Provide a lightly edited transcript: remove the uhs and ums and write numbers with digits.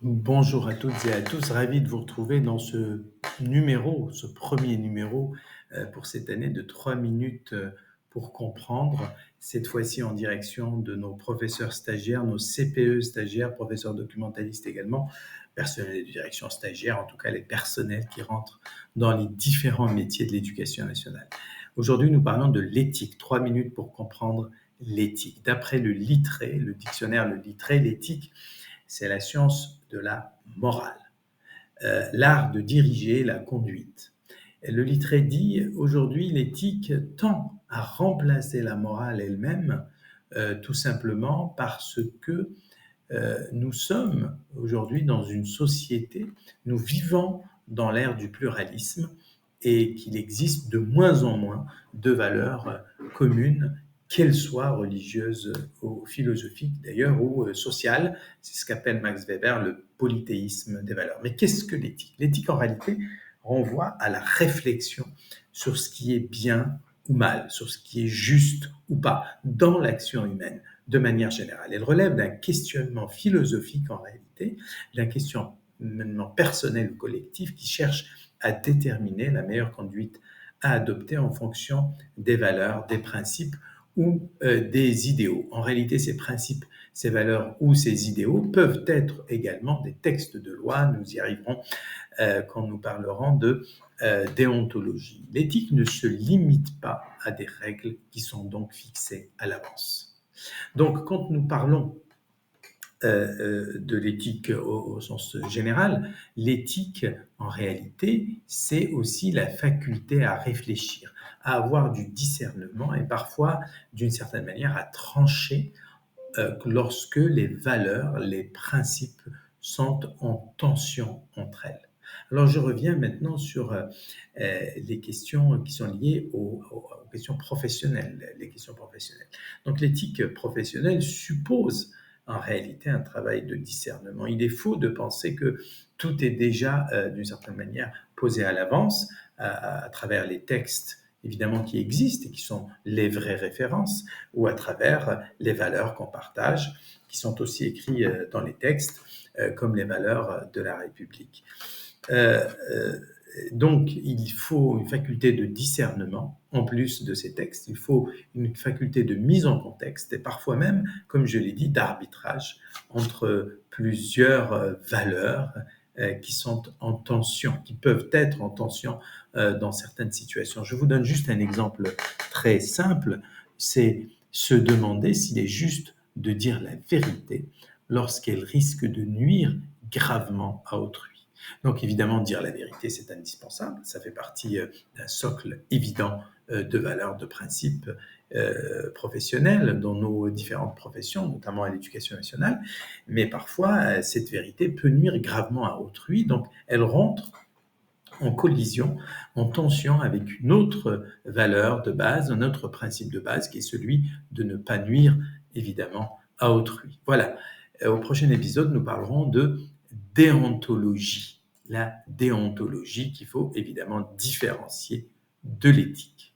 Bonjour à toutes et à tous, ravi de vous retrouver dans ce premier numéro pour cette année de 3 minutes pour comprendre, cette fois-ci en direction de nos professeurs stagiaires, nos CPE stagiaires, professeurs documentalistes également, personnels de direction stagiaires, en tout cas les personnels qui rentrent dans les différents métiers de l'éducation nationale. Aujourd'hui, nous parlons de l'éthique, 3 minutes pour comprendre l'éthique. D'après le Littré, le dictionnaire Le Littré, l'éthique, c'est la science de la morale, l'art de diriger la conduite. Et le Littré dit aujourd'hui l'éthique tend à remplacer la morale elle-même, tout simplement parce que nous sommes aujourd'hui dans une société, nous vivons dans l'ère du pluralisme et qu'il existe de moins en moins de valeurs communes, qu'elles soient religieuses ou philosophiques d'ailleurs, ou sociales. C'est ce qu'appelle Max Weber le polythéisme des valeurs. Mais qu'est-ce que l'éthique? L'éthique, en réalité, renvoie à la réflexion sur ce qui est bien ou mal, sur ce qui est juste ou pas dans l'action humaine de manière générale. Elle relève d'un questionnement philosophique en réalité, d'un questionnement personnel ou collectif qui cherche à déterminer la meilleure conduite à adopter en fonction des valeurs, des principes ou des idéaux. En réalité, ces principes, ces valeurs ou ces idéaux peuvent être également des textes de loi. Nous y arriverons quand nous parlerons de déontologie. L'éthique ne se limite pas à des règles qui sont donc fixées à l'avance. Donc, quand nous parlons de l'éthique au sens général, l'éthique, en réalité, c'est aussi la faculté à réfléchir, à avoir du discernement et parfois, d'une certaine manière, à trancher lorsque les valeurs, les principes sont en tension entre elles. Alors je reviens maintenant sur les questions qui sont liées aux questions professionnelles, les questions professionnelles. Donc l'éthique professionnelle suppose en réalité un travail de discernement. Il est faux de penser que tout est déjà d'une certaine manière posé à l'avance à travers les textes évidemment qui existent et qui sont les vraies références, ou à travers les valeurs qu'on partage, qui sont aussi écrites dans les textes, comme les valeurs de la République. Euh, euh, donc, il faut une faculté de discernement, en plus de ces textes, il faut une faculté de mise en contexte et parfois même, comme je l'ai dit, d'arbitrage entre plusieurs valeurs qui sont en tension, qui peuvent être en tension dans certaines situations. Je vous donne juste un exemple très simple, c'est se demander s'il est juste de dire la vérité lorsqu'elle risque de nuire gravement à autrui. Donc évidemment, dire la vérité, c'est indispensable. Ça fait partie d'un socle évident de valeurs, de principes professionnels dans nos différentes professions, notamment à l'éducation nationale. Mais parfois, cette vérité peut nuire gravement à autrui. Donc elle rentre en collision, en tension avec une autre valeur de base, un autre principe de base qui est celui de ne pas nuire évidemment à autrui. Voilà. Au prochain épisode, nous parlerons de déontologie. La déontologie qu'il faut évidemment différencier de l'éthique.